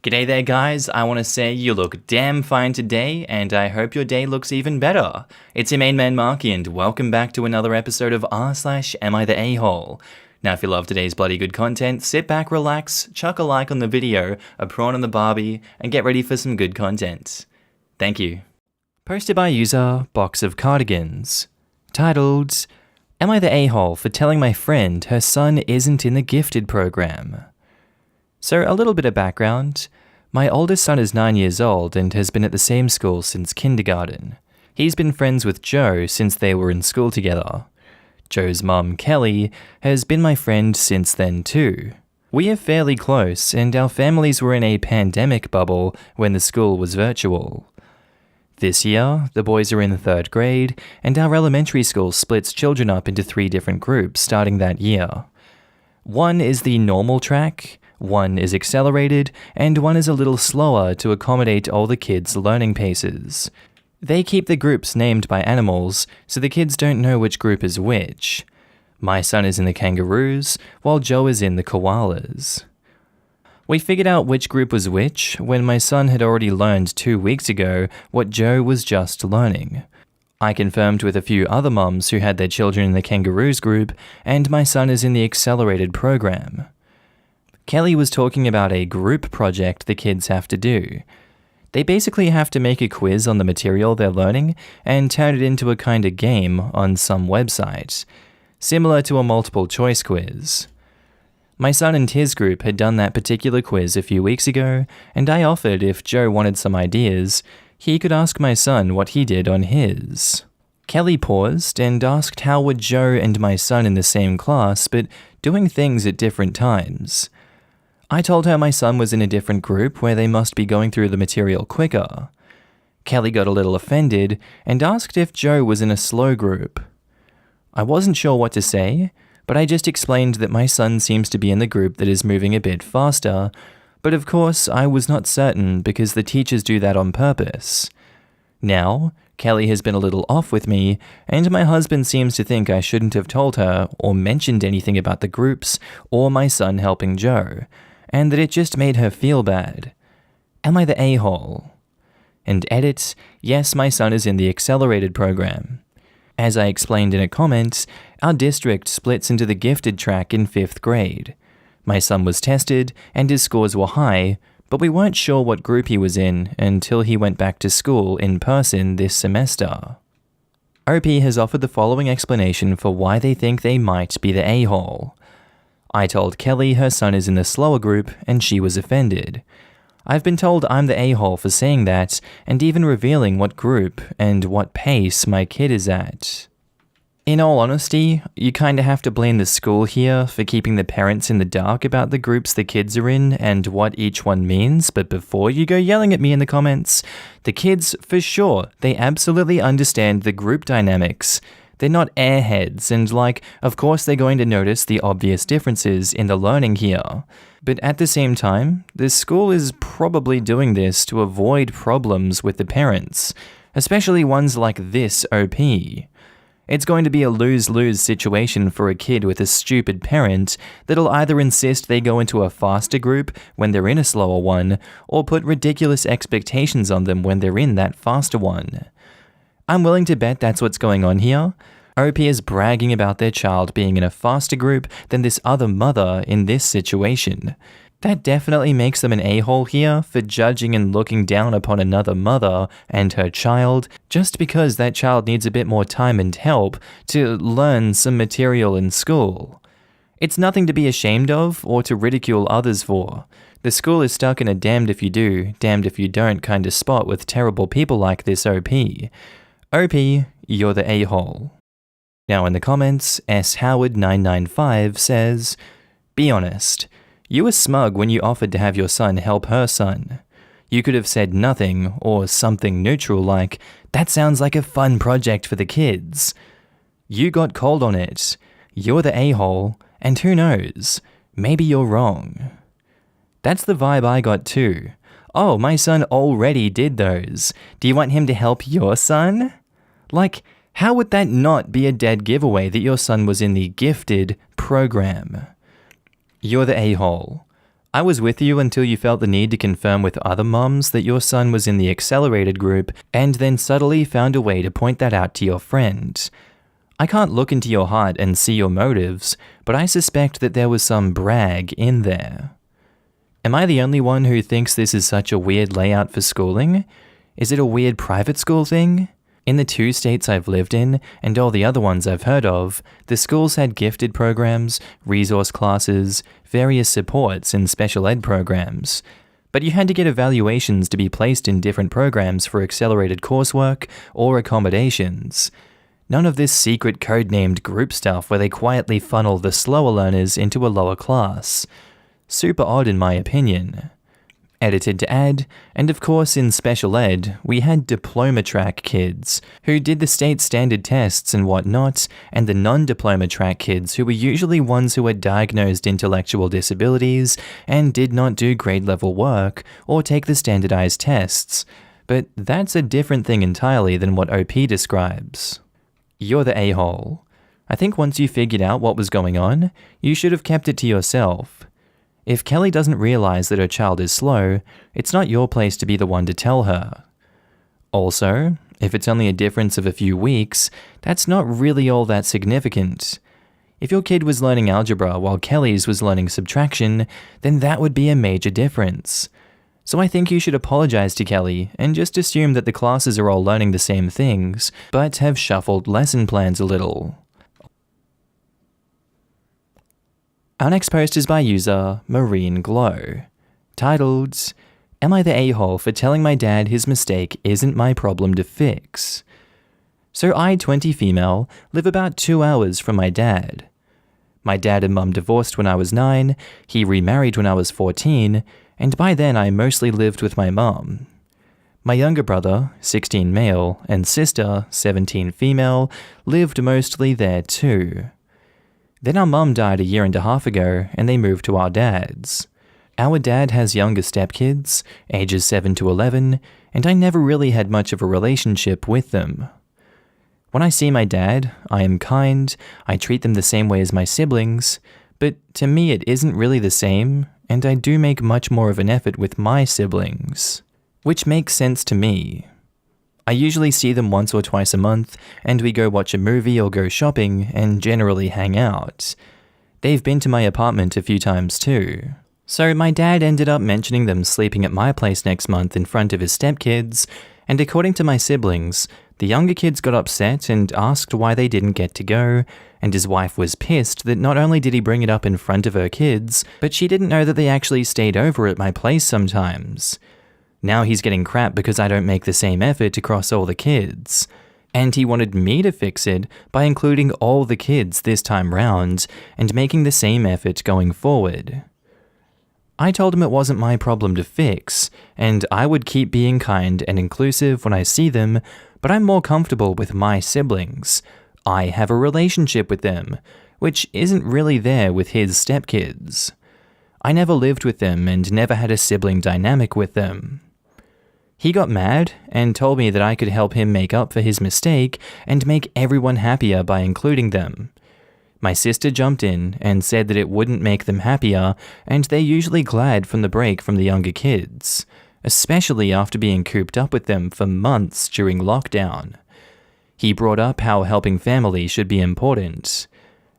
G'day there guys, I want to say you look damn fine today, and I hope your day looks even better. It's your main man Markee, and welcome back to another episode of r/AmITheA A-hole. Now if you love today's bloody good content, sit back, relax, chuck a like on the video, a prawn on the Barbie, and get ready for some good content. Thank you. Posted by user Box of Cardigans. Titled, Am I the a-hole for telling my friend her son isn't in the gifted program? So a little bit of background. My oldest son is 9 years old and has been at the same school since kindergarten. He's been friends with Joe since they were in school together. Joe's mum, Kelly, has been my friend since then too. We are fairly close, and our families were in a pandemic bubble when the school was virtual. This year, the boys are in 3rd grade, and our elementary school splits children up into 3 different groups starting that year. One is the normal track, one is accelerated, and one is a little slower to accommodate all the kids' learning paces. They keep the groups named by animals, so the kids don't know which group is which. My son is in the kangaroos, while Joe is in the koalas. We figured out which group was which when my son had already learned 2 weeks ago what Joe was just learning. I confirmed with a few other mums who had their children in the kangaroos group, and my son is in the accelerated program. Kelly was talking about a group project the kids have to do. They basically have to make a quiz on the material they're learning and turn it into a kind of game on some website, similar to a multiple choice quiz. My son and his group had done that particular quiz a few weeks ago, and I offered if Joe wanted some ideas, he could ask my son what he did on his. Kelly paused and asked how were Joe and my son in the same class but doing things at different times. I told her my son was in a different group where they must be going through the material quicker. Kelly got a little offended and asked if Joe was in a slow group. I wasn't sure what to say, but I just explained that my son seems to be in the group that is moving a bit faster, but of course I was not certain because the teachers do that on purpose. Now, Kelly has been a little off with me, and my husband seems to think I shouldn't have told her or mentioned anything about the groups or my son helping Joe, and that it just made her feel bad. Am I the a-hole? And edit, yes, my son is in the accelerated program. As I explained in a comment, our district splits into the gifted track in 5th grade. My son was tested, and his scores were high, but we weren't sure what group he was in until he went back to school in person this semester. OP has offered the following explanation for why they think they might be the a-hole. I told Kelly her son is in the slower group, and she was offended. I've been told I'm the a-hole for saying that, and even revealing what group and what pace my kid is at. In all honesty, you kinda have to blame the school here for keeping the parents in the dark about the groups the kids are in and what each one means, but before you go yelling at me in the comments, the kids, for sure, they absolutely understand the group dynamics. They're not airheads, and of course they're going to notice the obvious differences in the learning here. But at the same time, the school is probably doing this to avoid problems with the parents, especially ones like this OP. It's going to be a lose-lose situation for a kid with a stupid parent that'll either insist they go into a faster group when they're in a slower one, or put ridiculous expectations on them when they're in that faster one. I'm willing to bet that's what's going on here. OP is bragging about their child being in a faster group than this other mother in this situation. That definitely makes them an a-hole here for judging and looking down upon another mother and her child just because that child needs a bit more time and help to learn some material in school. It's nothing to be ashamed of or to ridicule others for. The school is stuck in a damned if you do, damned if you don't kind of spot with terrible people like this OP. OP, you're the a-hole. Now in the comments, S. Howard995 says, Be honest. You were smug when you offered to have your son help her son. You could have said nothing or something neutral like, that sounds like a fun project for the kids. You got cold on it. You're the a-hole, and who knows, maybe you're wrong. That's the vibe I got too. Oh, my son already did those. Do you want him to help your son? How would that not be a dead giveaway that your son was in the gifted program? You're the a-hole. I was with you until you felt the need to confirm with other moms that your son was in the accelerated group and then subtly found a way to point that out to your friend. I can't look into your heart and see your motives, but I suspect that there was some brag in there. Am I the only one who thinks this is such a weird layout for schooling? Is it a weird private school thing? In the 2 states I've lived in, and all the other ones I've heard of, the schools had gifted programs, resource classes, various supports, and special ed programs. But you had to get evaluations to be placed in different programs for accelerated coursework or accommodations. None of this secret code-named group stuff where they quietly funnel the slower learners into a lower class. Super odd in my opinion. Edited to add, and of course in special ed, we had diploma track kids, who did the state standard tests and whatnot, and the non-diploma track kids who were usually ones who had diagnosed intellectual disabilities and did not do grade level work or take the standardized tests. But that's a different thing entirely than what OP describes. You're the a-hole. I think once you figured out what was going on, you should have kept it to yourself. If Kelly doesn't realize that her child is slow, it's not your place to be the one to tell her. Also, if it's only a difference of a few weeks, that's not really all that significant. If your kid was learning algebra while Kelly's was learning subtraction, then that would be a major difference. So I think you should apologize to Kelly and just assume that the classes are all learning the same things, but have shuffled lesson plans a little. Our next post is by user Marine Glow, titled, "Am I the a-hole for telling my dad his mistake isn't my problem to fix?" So I, 20 female, live about 2 hours from my dad. My dad and mum divorced when I was 9, he remarried when I was 14, and by then I mostly lived with my mum. My younger brother, 16 male, and sister, 17 female, lived mostly there too. Then our mum died a 1.5 years ago, and they moved to our dad's. Our dad has younger stepkids, ages 7 to 11, and I never really had much of a relationship with them. When I see my dad, I am kind, I treat them the same way as my siblings, but to me it isn't really the same, and I do make much more of an effort with my siblings. Which makes sense to me. I usually see them once or twice a month, and we go watch a movie or go shopping, and generally hang out. They've been to my apartment a few times too. So my dad ended up mentioning them sleeping at my place next month in front of his stepkids, and according to my siblings, the younger kids got upset and asked why they didn't get to go, and his wife was pissed that not only did he bring it up in front of her kids, but she didn't know that they actually stayed over at my place sometimes. Now he's getting crap because I don't make the same effort across all the kids. And he wanted me to fix it by including all the kids this time round and making the same effort going forward. I told him it wasn't my problem to fix, and I would keep being kind and inclusive when I see them, but I'm more comfortable with my siblings. I have a relationship with them, which isn't really there with his stepkids. I never lived with them and never had a sibling dynamic with them. He got mad and told me that I could help him make up for his mistake and make everyone happier by including them. My sister jumped in and said that it wouldn't make them happier, and they're usually glad from the break from the younger kids, especially after being cooped up with them for months during lockdown. He brought up how helping family should be important.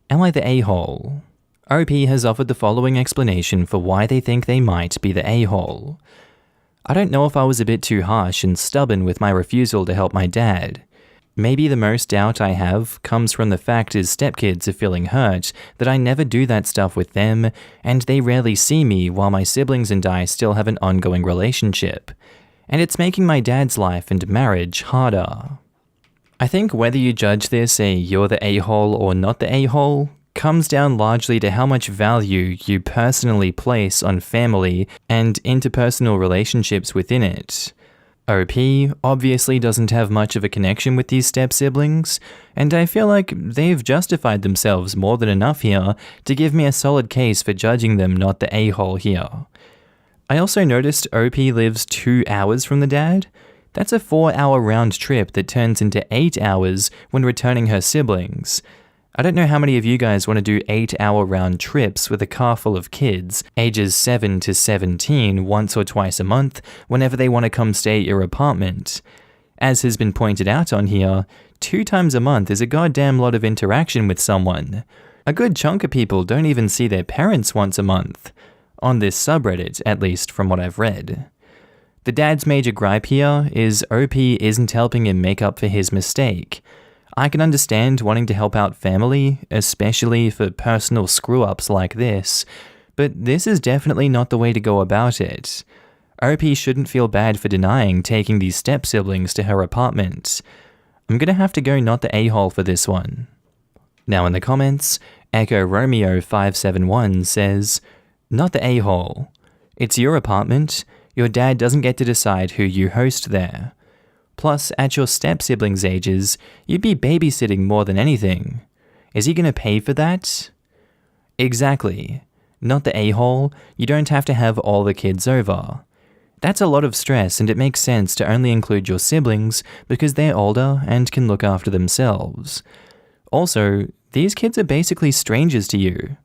Am I the a-hole? OP has offered the following explanation for why they think they might be the a-hole. I don't know if I was a bit too harsh and stubborn with my refusal to help my dad. Maybe the most doubt I have comes from the fact his stepkids are feeling hurt that I never do that stuff with them, and they rarely see me while my siblings and I still have an ongoing relationship. And it's making my dad's life and marriage harder. I think whether you judge this a you're the a-hole or not the a-hole comes down largely to how much value you personally place on family and interpersonal relationships within it. OP obviously doesn't have much of a connection with these step-siblings, and I feel like they've justified themselves more than enough here to give me a solid case for judging them not the a-hole here. I also noticed OP lives 2 hours from the dad. That's a 4-hour round trip that turns into 8 hours when returning her siblings. I don't know how many of you guys want to do 8-hour round trips with a car full of kids, ages 7 to 17, once or twice a month, whenever they want to come stay at your apartment. As has been pointed out on here, 2 times a month is a goddamn lot of interaction with someone. A good chunk of people don't even see their parents once a month. On this subreddit, at least from what I've read. The dad's major gripe here is OP isn't helping him make up for his mistake. I can understand wanting to help out family, especially for personal screw-ups like this, but this is definitely not the way to go about it. OP shouldn't feel bad for denying taking these step-siblings to her apartment. I'm gonna have to go not the a-hole for this one. Now in the comments, Echo Romeo 571 says, "Not the a-hole. It's your apartment. Your dad doesn't get to decide who you host there. Plus, at your step-siblings' ages, you'd be babysitting more than anything. Is he gonna pay for that?" Exactly. Not the a-hole, you don't have to have all the kids over. That's a lot of stress, and it makes sense to only include your siblings because they're older and can look after themselves. Also, these kids are basically strangers to you.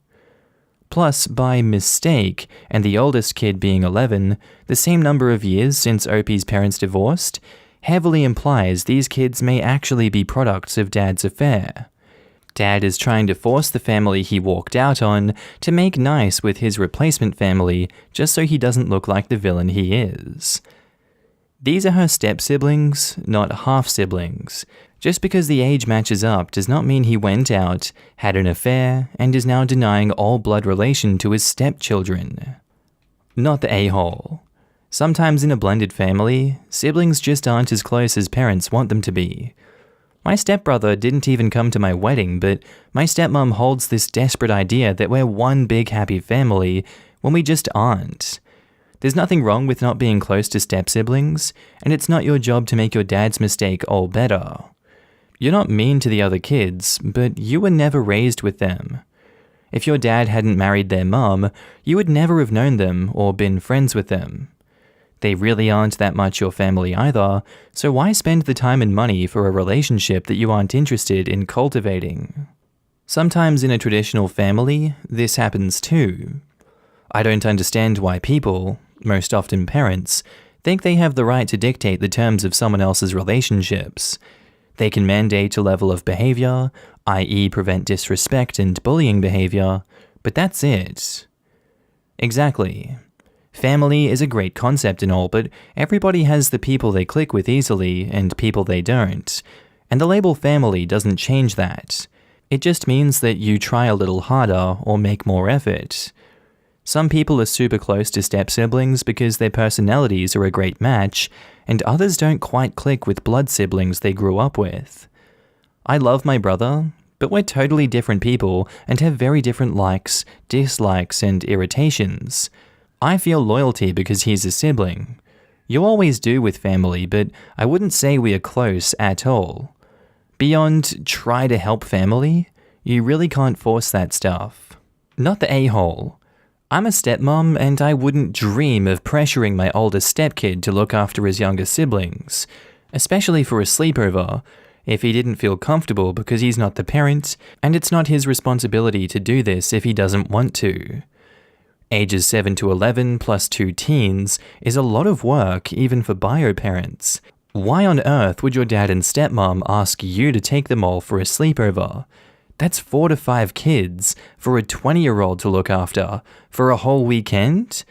Plus, by mistake, and the oldest kid being 11, the same number of years since OP's parents divorced, heavily implies these kids may actually be products of Dad's affair. Dad is trying to force the family he walked out on to make nice with his replacement family just so he doesn't look like the villain he is. These are her step-siblings, not half-siblings. Just because the age matches up does not mean he went out, had an affair, and is now denying all blood relation to his stepchildren. Not the a-hole. Sometimes in a blended family, siblings just aren't as close as parents want them to be. My stepbrother didn't even come to my wedding, but my stepmom holds this desperate idea that we're one big happy family when we just aren't. There's nothing wrong with not being close to step-siblings, and it's not your job to make your dad's mistake all better. You're not mean to the other kids, but you were never raised with them. If your dad hadn't married their mom, you would never have known them or been friends with them. They really aren't that much your family either, so why spend the time and money for a relationship that you aren't interested in cultivating? Sometimes in a traditional family, this happens too. I don't understand why people, most often parents, think they have the right to dictate the terms of someone else's relationships. They can mandate a level of behavior, i.e. prevent disrespect and bullying behavior, but that's it. Exactly. Family is a great concept and all, but everybody has the people they click with easily and people they don't. And the label family doesn't change that. It just means that you try a little harder or make more effort. Some people are super close to step-siblings because their personalities are a great match, and others don't quite click with blood siblings they grew up with. I love my brother, but we're totally different people and have very different likes, dislikes, and irritations. I feel loyalty because he's a sibling. You always do with family, but I wouldn't say we are close at all. Beyond try to help family, you really can't force that stuff. Not the a-hole. I'm a stepmom and I wouldn't dream of pressuring my older stepkid to look after his younger siblings, especially for a sleepover, if he didn't feel comfortable because he's not the parent, and it's not his responsibility to do this if he doesn't want to. Ages 7 to 11 plus 2 teens is a lot of work even for bio parents. Why on earth would your dad and stepmom ask you to take them all for a sleepover? That's 4 to 5 kids for a 20-year-old to look after for a whole weekend?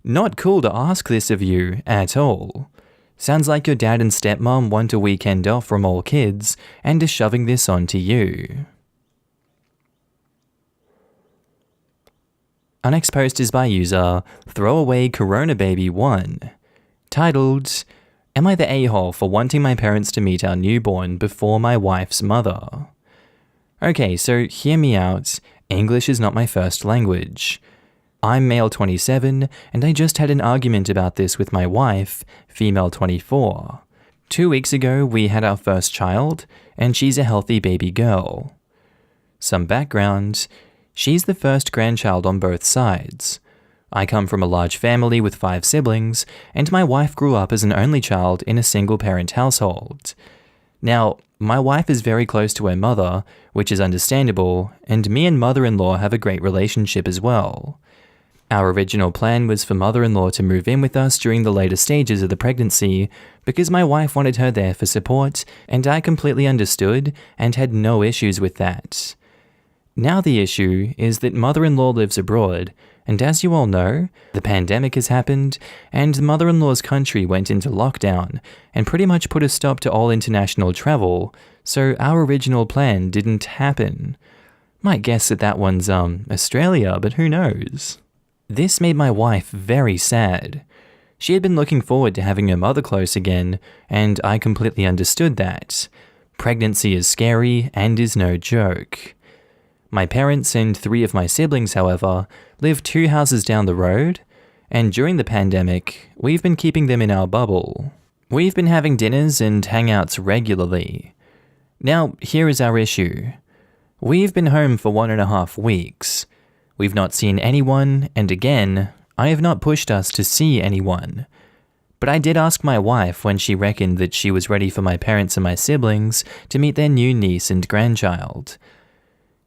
Not cool to ask this of you at all. Sounds like your dad and stepmom want a weekend off from all kids and are shoving this onto you. Our next post is by user Throwaway Corona Baby 1, titled, "Am I the a-hole for wanting my parents to meet our newborn before my wife's mother?" Okay, so hear me out. English is not my first language. I'm male 27, and I just had an argument about this with my wife, female 24. 2 weeks ago, we had our first child, and she's a healthy baby girl. Some background. She's the first grandchild on both sides. I come from a large family with 5 siblings, and my wife grew up as an only child in a single-parent household. Now, my wife is very close to her mother, which is understandable, and me and mother-in-law have a great relationship as well. Our original plan was for mother-in-law to move in with us during the later stages of the pregnancy because my wife wanted her there for support, and I completely understood and had no issues with that. Now the issue is that mother-in-law lives abroad, and as you all know, the pandemic has happened, and mother-in-law's country went into lockdown and pretty much put a stop to all international travel, so our original plan didn't happen. Might guess that one's Australia, but who knows? This made my wife very sad. She had been looking forward to having her mother close again, and I completely understood that. Pregnancy is scary and is no joke. My parents and 3 of my siblings, however, live 2 houses down the road, and during the pandemic, we've been keeping them in our bubble. We've been having dinners and hangouts regularly. Now, here is our issue. We've been home for 1.5 weeks. We've not seen anyone, and again, I have not pushed us to see anyone. But I did ask my wife when she reckoned that she was ready for my parents and my siblings to meet their new niece and grandchild.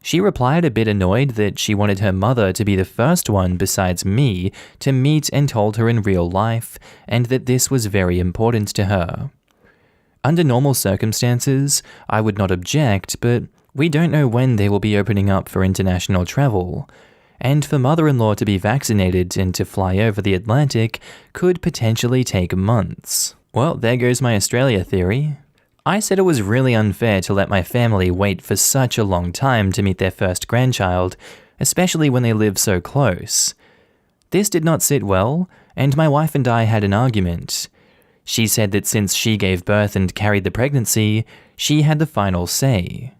She replied a bit annoyed that she wanted her mother to be the first one besides me to meet and hold her in real life, and that this was very important to her. Under normal circumstances, I would not object, but we don't know when they will be opening up for international travel, and for mother-in-law to be vaccinated and to fly over the Atlantic could potentially take months. Well, there goes my Australia theory. I said it was really unfair to let my family wait for such a long time to meet their first grandchild, especially when they live so close. This did not sit well, and my wife and I had an argument. She said that since she gave birth and carried the pregnancy, she had the final say.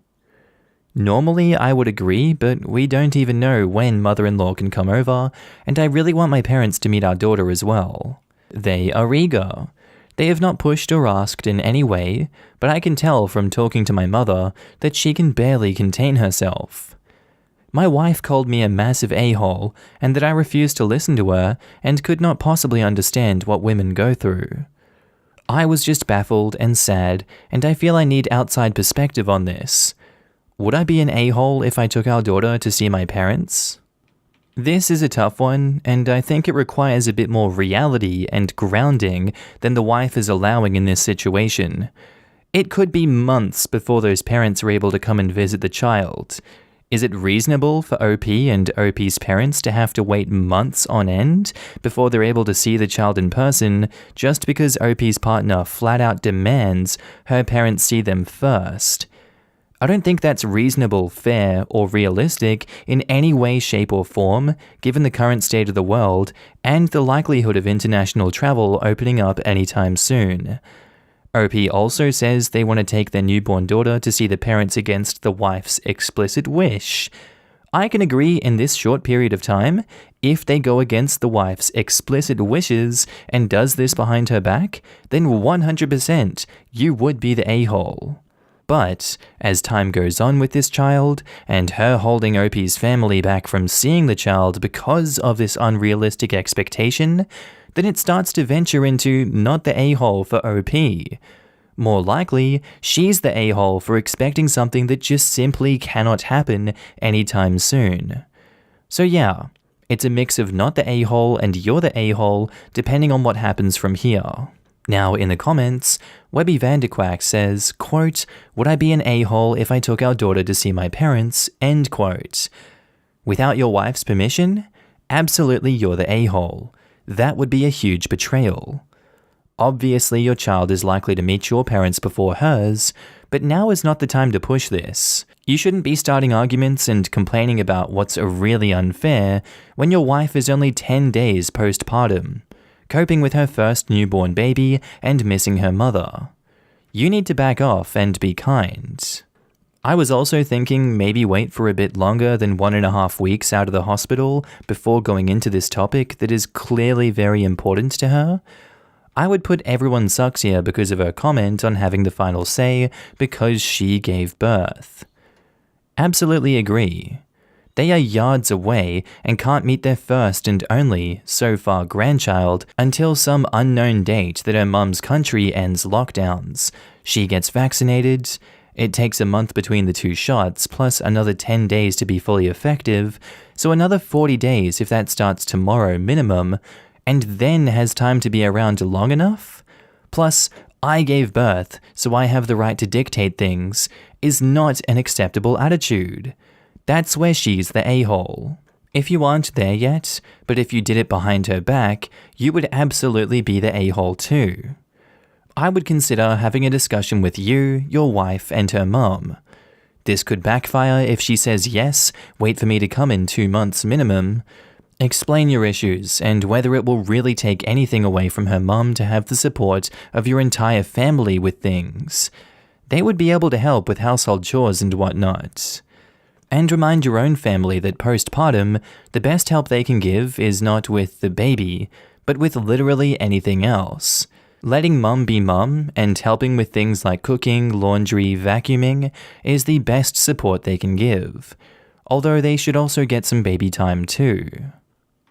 Normally, I would agree, but we don't even know when mother-in-law can come over, and I really want my parents to meet our daughter as well. They are eager. They have not pushed or asked in any way, but I can tell from talking to my mother that she can barely contain herself. My wife called me a massive a-hole, and that I refused to listen to her and could not possibly understand what women go through. I was just baffled and sad, and I feel I need outside perspective on this. Would I be an a-hole if I took our daughter to see my parents? This is a tough one, and I think it requires a bit more reality and grounding than the wife is allowing in this situation. It could be months before those parents are able to come and visit the child. Is it reasonable for OP and OP's parents to have to wait months on end before they're able to see the child in person just because OP's partner flat out demands her parents see them first? I don't think that's reasonable, fair, or realistic in any way, shape, or form, given the current state of the world and the likelihood of international travel opening up anytime soon. OP also says they want to take their newborn daughter to see the parents against the wife's explicit wish. I can agree in this short period of time, if they go against the wife's explicit wishes and does this behind her back, then 100% you would be the a-hole. But as time goes on with this child, and her holding OP's family back from seeing the child because of this unrealistic expectation, then it starts to venture into not the a-hole for OP. More likely, she's the a-hole for expecting something that just simply cannot happen anytime soon. So yeah, it's a mix of not the a-hole and you're the a-hole, depending on what happens from here. Now, in the comments, Webby Vanderquack says, quote, "Would I be an a-hole if I took our daughter to see my parents?" End quote. Without your wife's permission? Absolutely you're the a-hole. That would be a huge betrayal. Obviously your child is likely to meet your parents before hers, but now is not the time to push this. You shouldn't be starting arguments and complaining about what's really unfair when your wife is only 10 days postpartum, coping with her first newborn baby and missing her mother. You need to back off and be kind. I was also thinking maybe wait for a bit longer than 1.5 weeks out of the hospital before going into this topic that is clearly very important to her. I would put everyone sucks here because of her comment on having the final say because she gave birth. Absolutely agree. They are yards away and can't meet their first and only, so far, grandchild until some unknown date that her mum's country ends lockdowns. She gets vaccinated. It takes a month between the 2 shots, plus another 10 days to be fully effective, so another 40 days if that starts tomorrow minimum, and then has time to be around long enough? Plus, I gave birth, so I have the right to dictate things, is not an acceptable attitude. That's where she's the a-hole. If you aren't there yet, but if you did it behind her back, you would absolutely be the a-hole too. I would consider having a discussion with you, your wife, and her mum. This could backfire if she says yes, wait for me to come in 2 months minimum. Explain your issues and whether it will really take anything away from her mum to have the support of your entire family with things. They would be able to help with household chores and whatnot. And remind your own family that postpartum, the best help they can give is not with the baby, but with literally anything else. Letting mum be mum and helping with things like cooking, laundry, vacuuming is the best support they can give. Although they should also get some baby time too.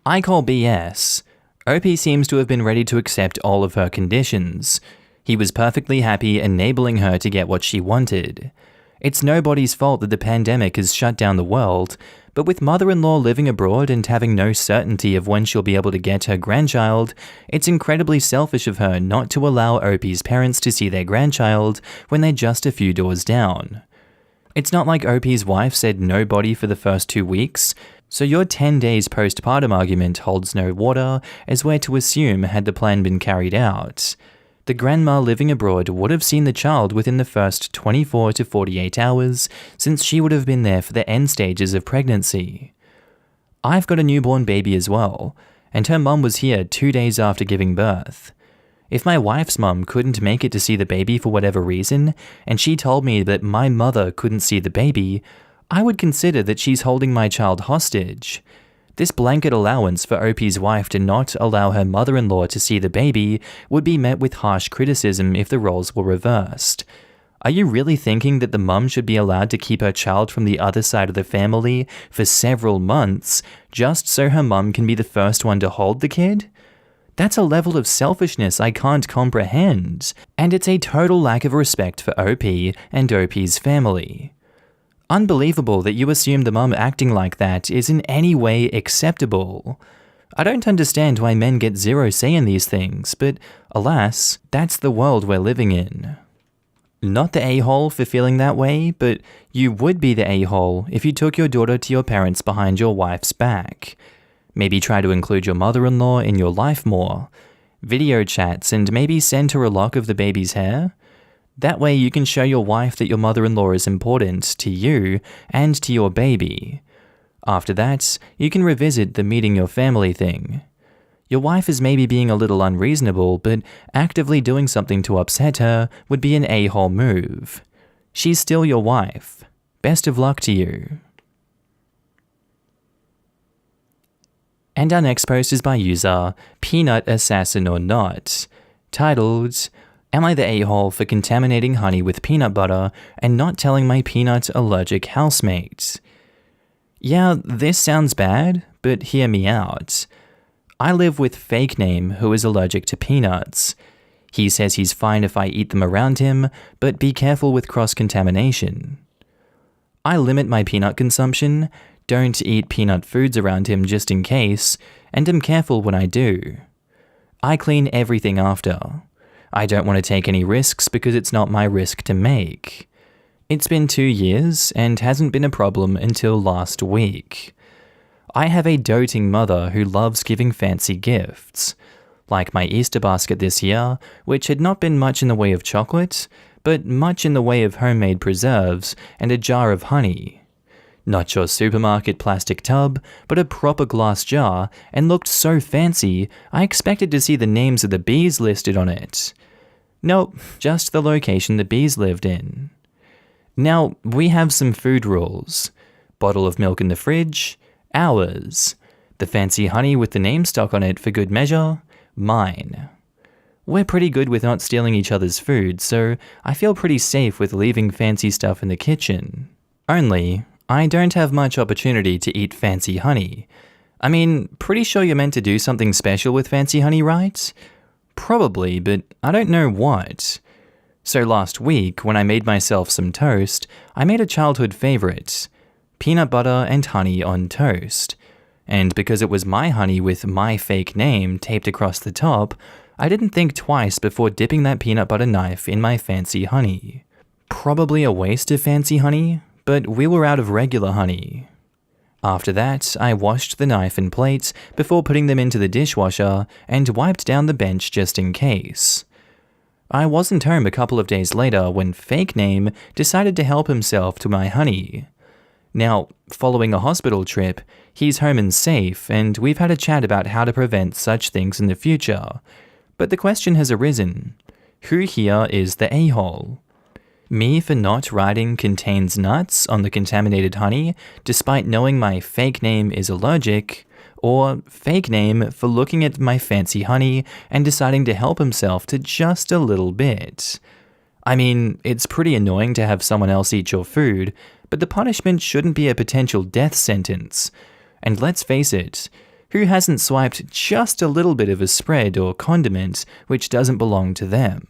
I call BS. OP seems to have been ready to accept all of her conditions. He was perfectly happy enabling her to get what she wanted. It's nobody's fault that the pandemic has shut down the world, but with mother-in-law living abroad and having no certainty of when she'll be able to get her grandchild, it's incredibly selfish of her not to allow OP's parents to see their grandchild when they're just a few doors down. It's not like OP's wife said nobody for the first 2 weeks, so your 10 days postpartum argument holds no water, as we're to assume had the plan been carried out. The grandma living abroad would have seen the child within the first 24 to 48 hours, since she would have been there for the end stages of pregnancy. I've got a newborn baby as well, and her mum was here 2 days after giving birth. If my wife's mum couldn't make it to see the baby for whatever reason, and she told me that my mother couldn't see the baby, I would consider that she's holding my child hostage. This blanket allowance for OP's wife to not allow her mother-in-law to see the baby would be met with harsh criticism if the roles were reversed. Are you really thinking that the mum should be allowed to keep her child from the other side of the family for several months, just so her mum can be the first one to hold the kid? That's a level of selfishness I can't comprehend, and it's a total lack of respect for OP and OP's family. Unbelievable that you assume the mum acting like that is in any way acceptable. I don't understand why men get zero say in these things, but alas, that's the world we're living in. Not the a-hole for feeling that way, but you would be the a-hole if you took your daughter to your parents behind your wife's back. Maybe try to include your mother-in-law in your life more. Video chats and maybe send her a lock of the baby's hair. That way you can show your wife that your mother-in-law is important to you and to your baby. After that, you can revisit the meeting your family thing. Your wife is maybe being a little unreasonable, but actively doing something to upset her would be an a-hole move. She's still your wife. Best of luck to you. And our next post is by user Peanut Assassin or Not, titled, "Am I the a-hole for contaminating honey with peanut butter and not telling my peanut allergic housemate?" Yeah, this sounds bad, but hear me out. I live with fake name who is allergic to peanuts. He says he's fine if I eat them around him, but be careful with cross-contamination. I limit my peanut consumption, don't eat peanut foods around him just in case, and am careful when I do. I clean everything after. I don't want to take any risks because it's not my risk to make. It's been 2 years and hasn't been a problem until last week. I have a doting mother who loves giving fancy gifts, like my Easter basket this year, which had not been much in the way of chocolate, but much in the way of homemade preserves and a jar of honey. Not your supermarket plastic tub, but a proper glass jar, and looked so fancy, I expected to see the names of the bees listed on it. Nope, just the location the bees lived in. Now, we have some food rules. Bottle of milk in the fridge, ours. The fancy honey with the name stuck on it for good measure, mine. We're pretty good with not stealing each other's food, so I feel pretty safe with leaving fancy stuff in the kitchen. Only, I don't have much opportunity to eat fancy honey. I mean, pretty sure you're meant to do something special with fancy honey, right? Probably, but I don't know what. So last week, when I made myself some toast, I made a childhood favorite: peanut butter and honey on toast. And because it was my honey with my fake name taped across the top, I didn't think twice before dipping that peanut butter knife in my fancy honey. Probably a waste of fancy honey, but we were out of regular honey. After that, I washed the knife and plates before putting them into the dishwasher and wiped down the bench just in case. I wasn't home a couple of days later when Fake Name decided to help himself to my honey. Now, following a hospital trip, he's home and safe, and we've had a chat about how to prevent such things in the future. But the question has arisen: who here is the a-hole? Me for not writing "contains nuts" on the contaminated honey, despite knowing my fake name is allergic, or Fake Name for looking at my fancy honey and deciding to help himself to just a little bit. I mean, it's pretty annoying to have someone else eat your food, but the punishment shouldn't be a potential death sentence. And let's face it, who hasn't swiped just a little bit of a spread or condiment which doesn't belong to them?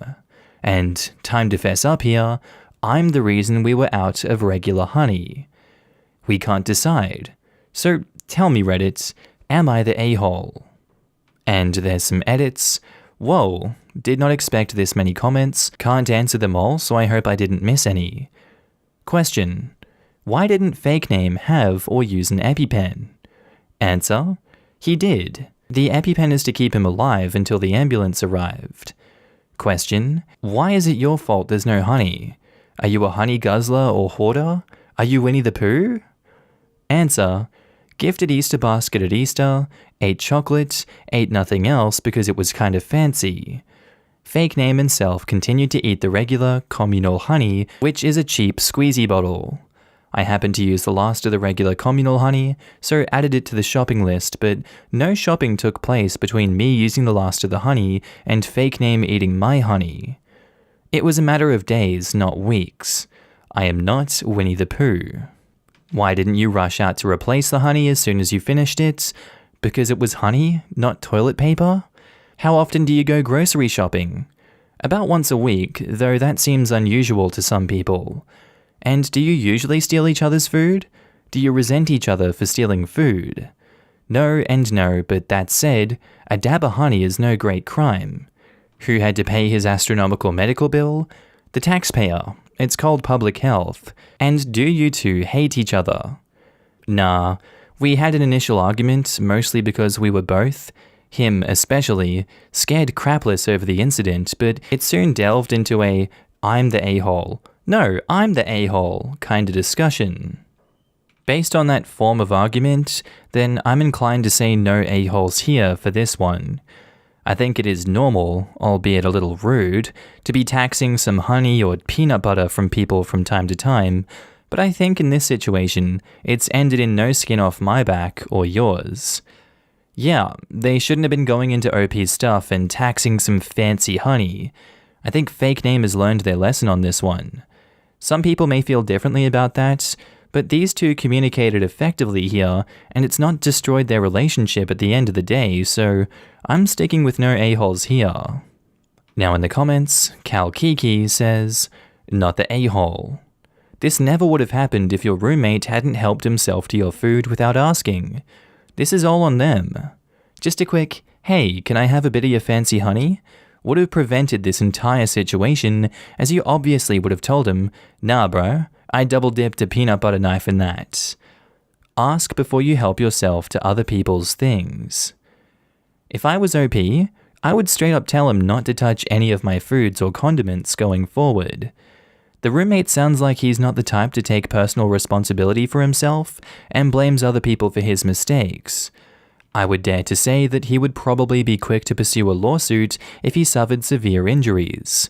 And time to fess up here, I'm the reason we were out of regular honey. We can't decide. So tell me, Reddit, am I the a-hole? And there's some edits. Whoa, did not expect this many comments, can't answer them all, so I hope I didn't miss any. Question: why didn't Fake Name have or use an EpiPen? Answer: he did. The EpiPen is to keep him alive until the ambulance arrived. Question: why is it your fault there's no honey? Are you a honey guzzler or hoarder? Are you Winnie the Pooh? Answer: gifted Easter basket at Easter, ate chocolate, ate nothing else because it was kind of fancy. Fake Name himself continued to eat the regular, communal honey, which is a cheap squeezy bottle. I happened to use the last of the regular communal honey, so added it to the shopping list, but no shopping took place between me using the last of the honey and Fake Name eating my honey. It was a matter of days, not weeks. I am not Winnie the Pooh. Why didn't you rush out to replace the honey as soon as you finished it? Because it was honey, not toilet paper? How often do you go grocery shopping? About once a week, though that seems unusual to some people. And do you usually steal each other's food? Do you resent each other for stealing food? No and no, but that said, a dab of honey is no great crime. Who had to pay his astronomical medical bill? The taxpayer. It's called public health. And do you two hate each other? Nah, we had an initial argument, mostly because we were both, him especially, scared crapless over the incident, but it soon delved into a "I'm the a-hole. No, I'm the a-hole" kind of discussion. Based on that form of argument, then I'm inclined to say no a-holes here for this one. I think it is normal, albeit a little rude, to be taxing some honey or peanut butter from people from time to time, but I think in this situation, it's ended in no skin off my back or yours. Yeah, they shouldn't have been going into OP's stuff and taxing some fancy honey. I think Fake Name has learned their lesson on this one. Some people may feel differently about that, but these two communicated effectively here, and it's not destroyed their relationship at the end of the day, so I'm sticking with no a-holes here. Now in the comments, Cal Kiki says, "Not the a-hole. This never would have happened if your roommate hadn't helped himself to your food without asking. This is all on them. Just a quick, 'Hey, can I have a bit of your fancy honey?' would have prevented this entire situation, as you obviously would have told him, 'Nah bro, I double-dipped a peanut butter knife in that.' Ask before you help yourself to other people's things. If I was OP, I would straight up tell him not to touch any of my foods or condiments going forward. The roommate sounds like he's not the type to take personal responsibility for himself and blames other people for his mistakes. I would dare to say that he would probably be quick to pursue a lawsuit if he suffered severe injuries.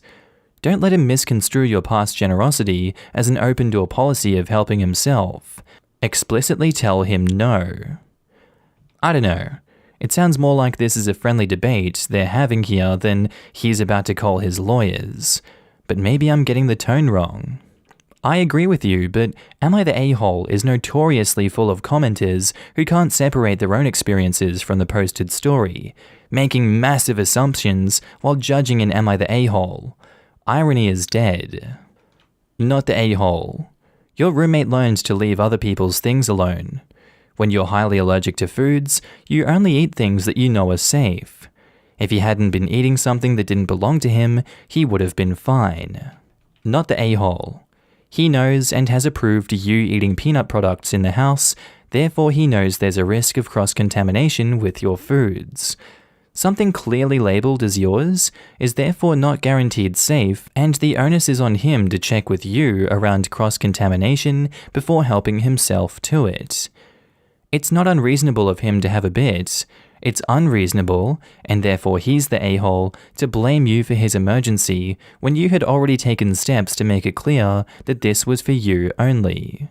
Don't let him misconstrue your past generosity as an open-door policy of helping himself. Explicitly tell him no." I don't know. It sounds more like this is a friendly debate they're having here than he's about to call his lawyers. But maybe I'm getting the tone wrong. I agree with you, but Am I the A-hole is notoriously full of commenters who can't separate their own experiences from the posted story, making massive assumptions while judging an Am I the A-hole. Irony is dead. Not the A-hole. Your roommate learned to leave other people's things alone. When you're highly allergic to foods, you only eat things that you know are safe. If he hadn't been eating something that didn't belong to him, he would have been fine. Not the A-hole. He knows and has approved you eating peanut products in the house, therefore he knows there's a risk of cross-contamination with your foods. Something clearly labelled as yours is therefore not guaranteed safe, and the onus is on him to check with you around cross-contamination before helping himself to it. It's not unreasonable of him to have a bit. It's unreasonable, and therefore he's the a-hole, to blame you for his emergency when you had already taken steps to make it clear that this was for you only.